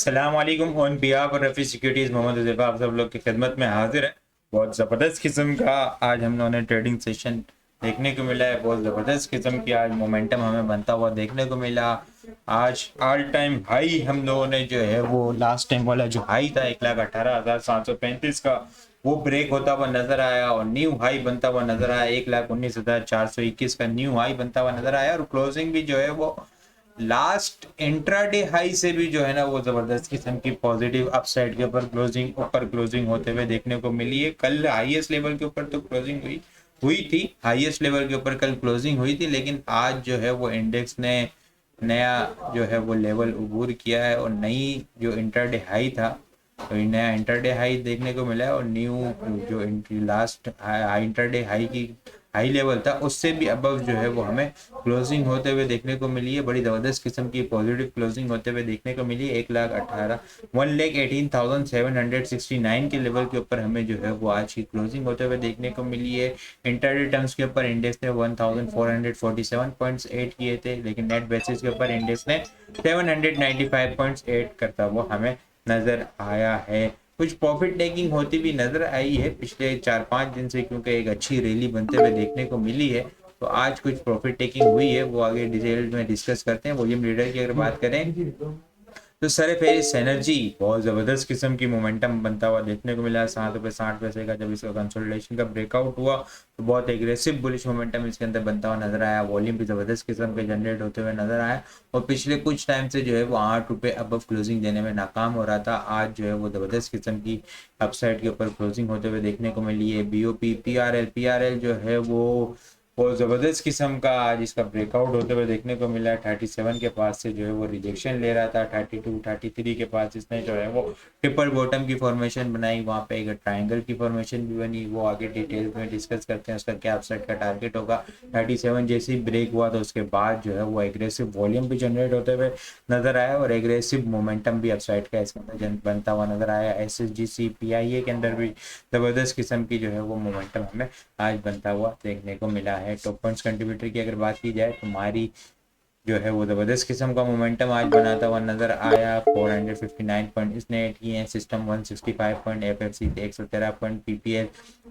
अस्सलाम वालेकुम। On behalf of Rafi securities Mohammad Huzaifa आप सब लोग की खिदमत में हाजिर है। बहुत ज़बरदस्त किस्म का आज हम लोगों ने ट्रेडिंग सेशन देखने को मिला है। बहुत ज़बरदस्त किस्म की आज मोमेंटम हमें बनता हुआ देखने को मिला। आज ऑल टाइम हाई हम लोगों ने जो है वो लास्ट टाइम वाला जो हाई था 1,18,735 का वो ब्रेक होता हुआ नजर आया और न्यू हाई बनता हुआ नजर आया। 1,19,421 का न्यू हाई बनता हुआ नजर आया और क्लोजिंग भी जो है वो लास्ट इंट्राडे हाई से भी जो है ना वो जबरदस्त किस्म की पॉजिटिव अपसाइड के ऊपर क्लोजिंग होते हुए देखने को मिली है। कल हाईएस्ट लेवल के ऊपर तो क्लोजिंग हुई हुई थी, हाईएस्ट लेवल के ऊपर कल क्लोजिंग हुई थी, लेकिन आज जो है वो इंडेक्स ने नया जो है वो लेवल अबूर किया है और नई जो इंट्राडे हाई था तो नया इंटरडे हाई देखने को मिला है और न्यू जो लास्ट इंटरडे हाई की हाई लेवल था उससे भी अबव जो है वो हमें क्लोजिंग होते हुए देखने को मिली है। बड़ी ज़बरदस्त किस्म की पॉजिटिव क्लोजिंग होते हुए देखने को मिली है। 1,18,769 के लेवल के ऊपर हमें जो है वो आज की क्लोजिंग होते हुए देखने को मिली है। इंटरडे टर्म्स के ऊपर इंडेक्स ने 1,447 पॉइंट्स ऐड किए थे, लेकिन नेट बेसिस के ऊपर इंडेक्स ने 795 पॉइंट्स ऐड करता हुआ हमें नजर आया है। कुछ प्रॉफिट टेकिंग होती भी नजर आई है पिछले 4-5 दिन से, क्योंकि एक अच्छी रैली बनते हुए देखने को मिली है। तो आज कुछ प्रॉफिट टेकिंग हुई है, वो आगे डिटेल में डिस्कस करते हैं। वॉल्यूम लीडर की अगर बात करें तो सर फेरिस एनर्जी बहुत ज़बरदस्त किस्म की मोमेंटम बनता हुआ देखने को मिला। 7 रुपये 60 पैसे का जब इसका कंसोलिडेशन का ब्रेकआउट हुआ तो बहुत एग्रेसिव बुलिश मोमेंटम इसके अंदर बनता हुआ नजर आया। वॉल्यूम भी ज़बरदस्त किस्म के जनरेट होते हुए नजर आया और पिछले कुछ टाइम से जो है वो 8 रुपये अबव क्लोजिंग देने में नाकाम हो रहा था। आज जो है वो ज़बरदस्त किस्म की अपसाइड के ऊपर क्लोजिंग होते हुए देखने को मिली है। BOP PRL जो है वो बहुत ज़बरदस्त किस्म का आज इसका ब्रेकआउट होते हुए देखने को मिला है। 37 के पास से जो है वो रिजेक्शन ले रहा था। 32-33 के पास इसने जो है वो ट्रिपल बॉटम की फॉर्मेशन बनाई, वहाँ पे एक ट्राइंगल की फॉर्मेशन भी बनी, वो आगे डिटेल में डिस्कस करते हैं उसका क्या अपसाइड का टारगेट होगा। 37 जैसे ही ब्रेक हुआ तो उसके बाद जो है वो एग्रेसिव वॉल्यूम भी जनरेट होते हुए नजर आया और एग्रेसिव मोमेंटम भी अपसाइड का इसके अंदर बनता हुआ नजर आया। SSGC PIA के अंदर भी ज़बरदस्त किस्म की जो है वो मोमेंटम हमें आज बनता हुआ देखने को मिला है। टॉप पॉइंट्स कंट्रीब्यूटर की अगर बात की जाए तो हमारी जो है वो ज़बरदस्त किस्म का मोमेंटम आज बनाता हुआ नजर आया। 459 पॉइंट इसने ऐड किए हैं। System 165 point, FFC 113 point, PPL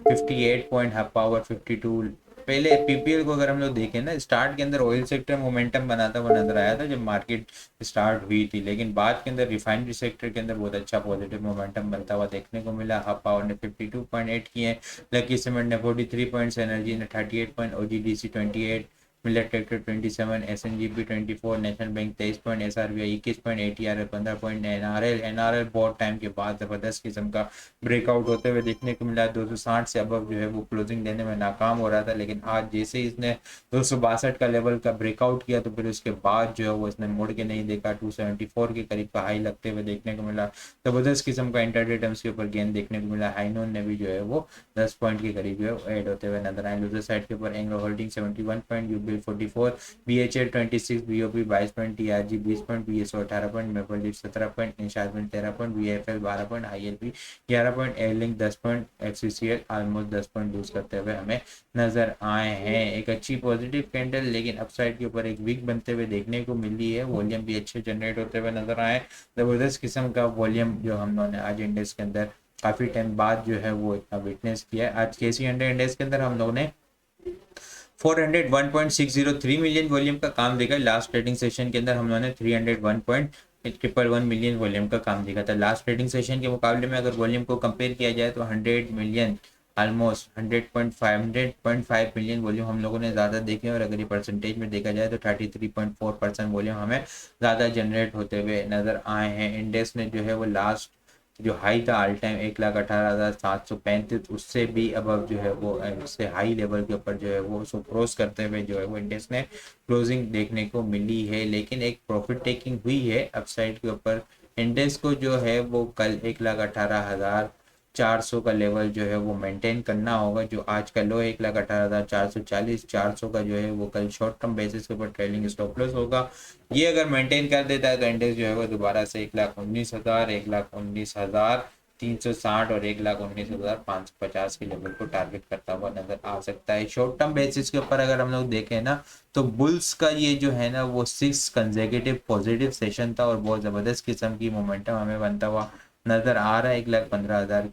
58 point, hub power 52। पहले PPL को अगर हम लोग देखें ना, स्टार्ट के अंदर ऑयल सेक्टर मोमेंटम बनाता हुआ नजर आया था जब मार्केट स्टार्ट हुई थी, लेकिन बाद के अंदर रिफाइनरी सेक्टर के अंदर बहुत अच्छा पॉजिटिव मोमेंटम बनता हुआ देखने को मिला। हब पावर ने 52 पॉइंट ऐड किए हैं, लकी सीमेंट ने 43 पॉइंट्स, एनर्जी ने 38 point, OGDC 28, millet tractor 27, SNGP 24, national bank 23 point, SRBI 21 point, ATRL 15 point, NRL बहुत टाइम के बाद जबरदस्त किस्म का ब्रेकआउट होते हुए देखने को मिला। 260 से अबव जो है वो क्लोजिंग देने में नाकाम हो रहा था, लेकिन आज जैसे ही इसने 262 का लेवल का ब्रेकआउट किया तो फिर उसके बाद जो है वो इसने मुड़ के नहीं देखा। 274 के करीब का हाई लगते हुए देखने को मिला। जबरदस्त किस्म का इंटरडे टर्म्स के ऊपर गेंद देखने को मिला। हाइनोन ने भी जो है वो 10 पॉइंट के करीब जो है ऐड होते हुए नजर आए। लूजर साइड के ऊपर एंग्लो होल्डिंग 71 पॉइंट, यूबिल 44, BHL 26, BOP 22 point, TRG 20 point, BSO 18 point, maple leaf 17 point, इंशार्जमेंट 13 point, VFL 12 point, ILP 11 point, airlink 10 point, FCCL almost 10 point lose करते हुए हमें नजर आए हैं। एक अच्छी पॉजिटिव कैंडल लेकिन अपसाइड के ऊपर एक वीक बनते हुए देखने को मिली है। वॉल्यूम भी अच्छे जनरेट होते हुए नजर आए। जबरदस्त किस्म का वॉल्यूम जो हम लोगों ने आज इंडेक्स के अंदर काफ़ी टाइम बाद जो है वो इतना विटनेस किया है। आज KC100 इंडेक्स के अंदर हम लोगों ने 401.603 मिलियन वॉल्यूम का काम देखा। लास्ट ट्रेडिंग सेशन के अंदर हम लोगों ने 301.111 मिलियन वॉल्यूम का काम देखा था। लास्ट ट्रेडिंग सेशन के मुकाबले में अगर वॉल्यूम को कंपेयर किया जाए तो 100 मिलियन ऑलमोस्ट 100.5 मिलियन वॉल्यूम हम लोगों ने ज़्यादा देखे और अगर ये परसेंटेज में देखा जाए तो 33.4% वॉल्यूम हमें ज़्यादा जनरेट होते हुए नज़र आए हैं। इंडेक्स ने जो है वो लास्ट जो हाई था ऑल टाइम 1,18,735, उससे भी अबव जो है वो उससे हाई लेवल के ऊपर जो है वो उसको क्रॉस करते हुए जो है वो इंडेक्स ने क्लोजिंग देखने को मिली है। लेकिन एक प्रॉफिट टेकिंग हुई है अपसाइड के ऊपर। इंडेक्स को जो है वो कल 1,18,400 का लेवल जो है वो मेंटेन करना होगा। जो आज का लो है 1,18,440, 400 का जो है वो कल शॉर्ट टर्म बेसिस के ऊपर ट्रेलिंग स्टॉप लॉस होगा। ये अगर मेंटेन कर देता है तो इंडेक्स जो है वो दोबारा से 1,19,000, 1,19,000 360 और 1,19,550 के लेवल को टारगेट करता हुआ नजर आ सकता है। शॉर्ट टर्म बेसिस के ऊपर अगर हम लोग देखें ना तो बुल्स का ये जो है ना वो 6 कंसेक्यूटिव पॉजिटिव सेशन था और बहुत ज़बरदस्त किस्म की मोमेंटम हमें बनता हुआ नजर आ रहा है। 1,15,000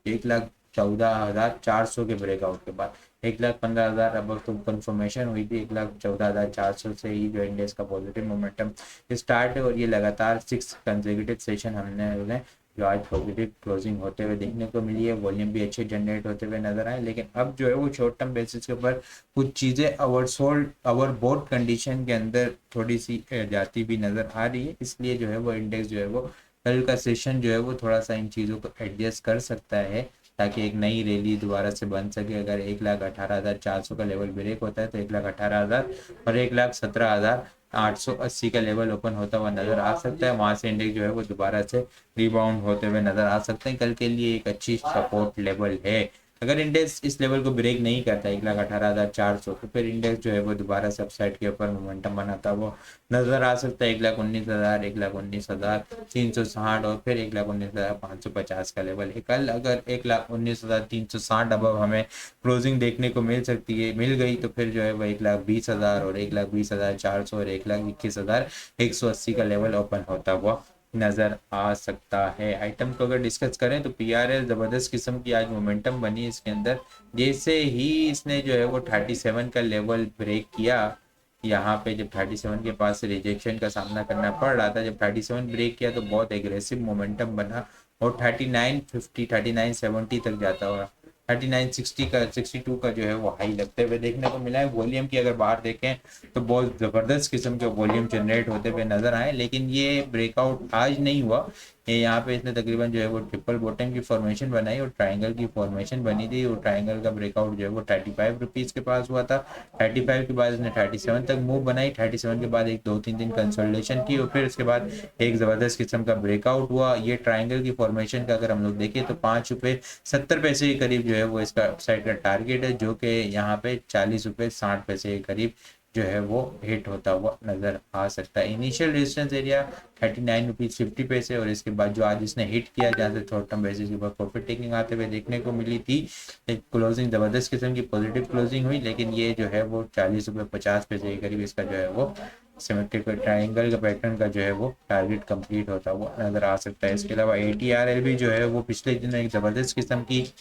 1,14,400 के ब्रेकआउट के बाद 1,15,000 अब तो कंफर्मेशन हुई थी। 1,14,400 से ही जो इंडेक्स का पॉजिटिव मोमेंटम स्टार्ट है और ये लगातार 6 कंसेक्यूटिव सेशन हमने जो आज पॉजिटिव क्लोजिंग होते हुए देखने को मिली है। वॉल्यूम भी अच्छे जनरेट होते हुए नजर आए, लेकिन अब जो है वो शॉर्ट टर्म बेसिस के ऊपर कुछ चीज़ें ओवरबोट कंडीशन के अंदर थोड़ी सी जाती भी नजर आ रही है। इसलिए जो है वो इंडेक्स जो है वो कल का सेशन जो है वो थोड़ा सा इन चीज़ों को एडजस्ट कर सकता है ताकि एक नई रैली दोबारा से बन सके। अगर 1,18,400 का लेवल ब्रेक होता है तो 1,18,000 और 1,17,880 का लेवल ओपन होता हुआ नजर आ सकता है। वहां से इंडेक्स जो है वो दोबारा से रिबाउंड होते हुए नजर आ सकते हैं। कल के लिए एक अच्छी सपोर्ट लेवल है। अगर इंडेक्स इस लेवल को ब्रेक नहीं करता 1,18,400 तो फिर इंडेक्स जो है वो दोबारा से अपसाइड के ऊपर मोमेंटम बनाता वो नजर आ सकता है। 1,19,000 1,19,360 और फिर 1,19,550 का लेवल है। कल अगर 1,19,360 अब हमें क्लोजिंग देखने को मिल गई तो फिर जो है वो 1,20,000 और 1,20,400 और 1,21,180 का लेवल ओपन होता हुआ नजर आ सकता है। आइटम को अगर डिस्कस करें तो पीआरएल जबरदस्त किस्म की आज मोमेंटम बनी इसके अंदर। जैसे ही इसने जो है वो 37 का लेवल ब्रेक किया, यहाँ पे जब 37 के पास से रिजेक्शन का सामना करना पड़ रहा था, जब 37 ब्रेक किया तो बहुत एग्रेसिव मोमेंटम बना और 3950 3970 तक जाता हुआ 3960 का 62 का जो है वो हाई लगते हुए देखने को मिला है। वॉल्यूम की अगर बाहर देखें तो बहुत ज़बरदस्त किस्म के वॉल्यूम जनरेट होते हुए नजर आए, लेकिन ये ब्रेकआउट आज नहीं हुआ। ये यहाँ पे इसने तकरीबन जो है वो ट्रिपल बॉटम की फॉर्मेशन बनाई और ट्राइंगल की फॉर्मेशन बनी थी और ट्राइंगल का ब्रेकआउट जो है वो 35 रुपीज़ के पास हुआ था। 35 के बाद इसने 37 तक मूव बनाई। 37 के बाद एक 2-3 दिन कंसोलिडेशन की और फिर उसके बाद एक ज़बरदस्त किस्म का ब्रेकआउट हुआ। ये ट्राइंगल की फॉर्मेशन का अगर हम लोग देखें तो 5 रुपये 70 पैसे के करीब जो है वो इसका अपसाइड का टारगेट है, जो कि यहाँ पे 40 रुपये 60 पैसे के करीब जो है वो हिट होता हुआ नजर आ सकता है। इनिशियल रेजिस्टेंस एरिया 39 रुपीज़ 50 पैसे और इसके बाद जो आज इसने हिट किया जहाँ से शॉर्ट टर्म बेसिस के ऊपर प्रॉफिट टेकिंग आते हुए देखने को मिली थी। एक क्लोजिंग जबरदस्त किस्म की पॉजिटिव क्लोजिंग हुई, लेकिन ये जो है वो 40 रुपये 50 पैसे के करीब इसका जो है वो सिमेट्रिक ट्राइंगल का पैटर्न का जो है वो टारगेट कंप्लीट होता हुआ नजर आ सकता है। इसके अलावा ATRL भी जो है वो पिछले दिनों एक जबरदस्त किस्म की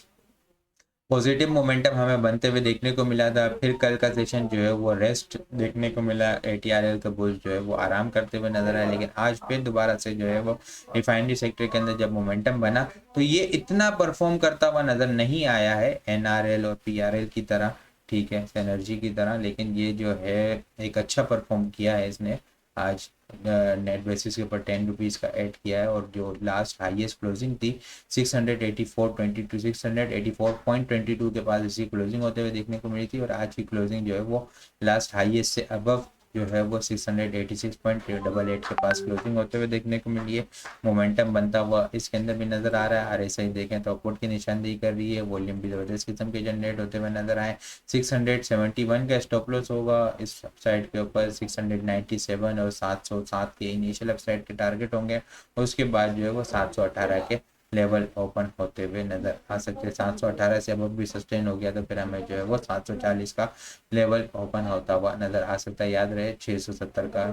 पॉजिटिव मोमेंटम हमें बनते हुए देखने को मिला था। फिर कल का सेशन जो है वो रेस्ट देखने को मिला। ATRL का बुल्स जो है वो आराम करते हुए नजर आए, लेकिन आज फिर दोबारा से जो है वो रिफाइनरी सेक्टर के अंदर जब मोमेंटम बना तो ये इतना परफॉर्म करता हुआ नजर नहीं आया है NRL और PRL की तरह, ठीक है, एनर्जी की तरह, लेकिन ये जो है एक अच्छा परफॉर्म किया है इसने। आज नेट बेसिस के ऊपर 10 रुपीज़ का ऐड किया है और जो लास्ट हाईएस्ट क्लोजिंग थी 684.22 684.22 के पास इसी क्लोजिंग होते हुए देखने को मिली थी और आज की क्लोजिंग जो है वो लास्ट हाईएस्ट से अबव जो है वो 686.88 के पास क्लोजिंग होते हुए देखने को मिली है। मोमेंटम बनता हुआ इसके अंदर भी नजर आ रहा है। RSI देखें तो अपवर्ड की निशानदेही कर रही है। वॉल्यूम भी जबरदस्त किस्म के जनरेट होते हुए नजर आए। 671 का स्टॉप लॉस होगा इस साइड के ऊपर। 697 और 707 के इनिशियल अपसाइड के टारगेट होंगे और उसके बाद जो है वो 718 के लेवल ओपन होते हुए नजर आ सकते हैं। 718 से अब भी सस्टेन हो गया तो फिर हमें जो है वो 740 का लेवल ओपन होता हुआ नजर आ सकता है। याद रहे 670 का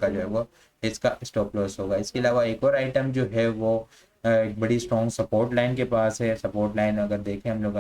जो है वो इसका स्टॉप लॉस होगा। इसके अलावा एक और आइटम जो है वो एक बड़ी स्ट्रॉन्ग सपोर्ट लाइन के पास है। सपोर्ट लाइन अगर देखें हम लोग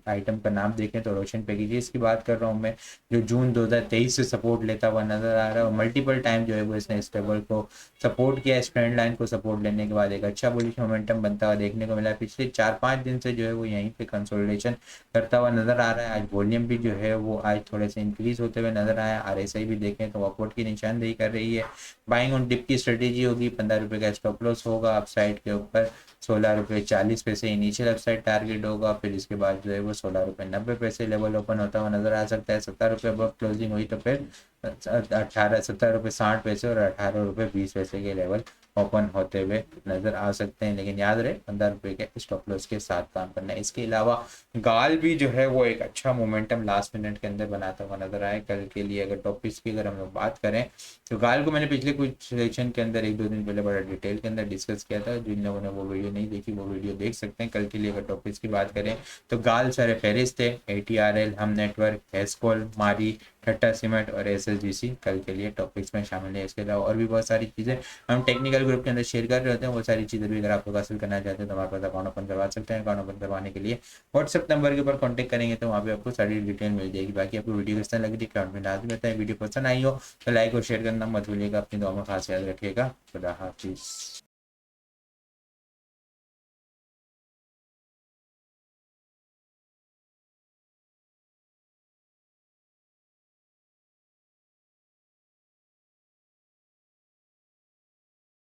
आइटम का नाम देखें तो रोशन पैकेजेस की बात कर रहा हूँ मैं, जो जून 2023 से सपोर्ट लेता हुआ नजर आ रहा है और मल्टीपल टाइम जो है वो इसने इस लेवल को सपोर्ट किया। इस ट्रेंड लाइन को सपोर्ट लेने के बाद एक अच्छा बुलिश मोमेंटम बनता हुआ देखने को मिला। पिछले 4-5 दिन से जो है वो यहीं पे कंसोलिडेशन करता हुआ नजर आ रहा है। आज वॉल्यूम भी जो है वो आज थोड़े से इंक्रीज होते हुए नजर आया। RSI भी देखें तो अपवर्ड की निशानदेही कर रही है। बाइंग ऑन डिप की स्ट्रेटेजी होगी। 15 रुपये का स्टॉप लॉस होगा। अपसाइड के ऊपर 16 रुपये 40 पैसे इनिशियल अपसाइड टारगेट होगा। फिर इसके बाद जो है वो 16 रुपये 90 पैसे लेवल ओपन होता हुआ नजर आ सकता है। 17 रुपये अब क्लोजिंग हुई तो फिर 17 रुपये 60 पैसे और 18 रुपये 20 पैसे के लेवल ओपन होते हुए नजर आ सकते हैं, लेकिन याद रहे 15 रुपए के स्टॉप लॉस के साथ काम करना है। इसके अलावा गाल भी जो है वो एक अच्छा मोमेंटम लास्ट मिनट के अंदर बनाता हुआ नजर आए कल के लिए। अगर टॉपिक्स की अगर हम लोग बात करें तो गाल को मैंने पिछले कुछ सेशन के अंदर 1-2 दिन पहले बड़ा डिटेल के अंदर डिस्कस किया था। जिन लोगों ने वो वीडियो नहीं देखी वो वीडियो देख सकते हैं। कल के लिए अगर टॉपिक्स की बात करें तो गाल सारे फेरिस थे, ATRL, हम नेटवर्क, एस्कॉल, मारी, टाटा सीमेंट और SSGC कल के लिए टॉपिक्स में शामिल है। इसके अलावा और भी बहुत सारी चीज़ें हम टेक्निकल ग्रुप के अंदर शेयर कर रहे होते हैं। वो सारी चीज़ें भी अगर आप लोग हासिल करना चाहते हैं तो हमारे पास अकाउंट ओपन करवा सकते हैं। अकाउंट ओपन करवाने के लिए व्हाट्सएप नंबर के ऊपर कॉन्टैक्ट करेंगे तो वहाँ पे आपको सारी डिटेल मिल जाएगी। बाकी आपको वीडियो किस तरह लगी थी कमेंट में लाजमी बताएं। वीडियो पसंद आई हो तो लाइक और शेयर करना मत भूलिएगा। अपनी दुआ में खास याद रखिएगा। खुदा हाफिज़।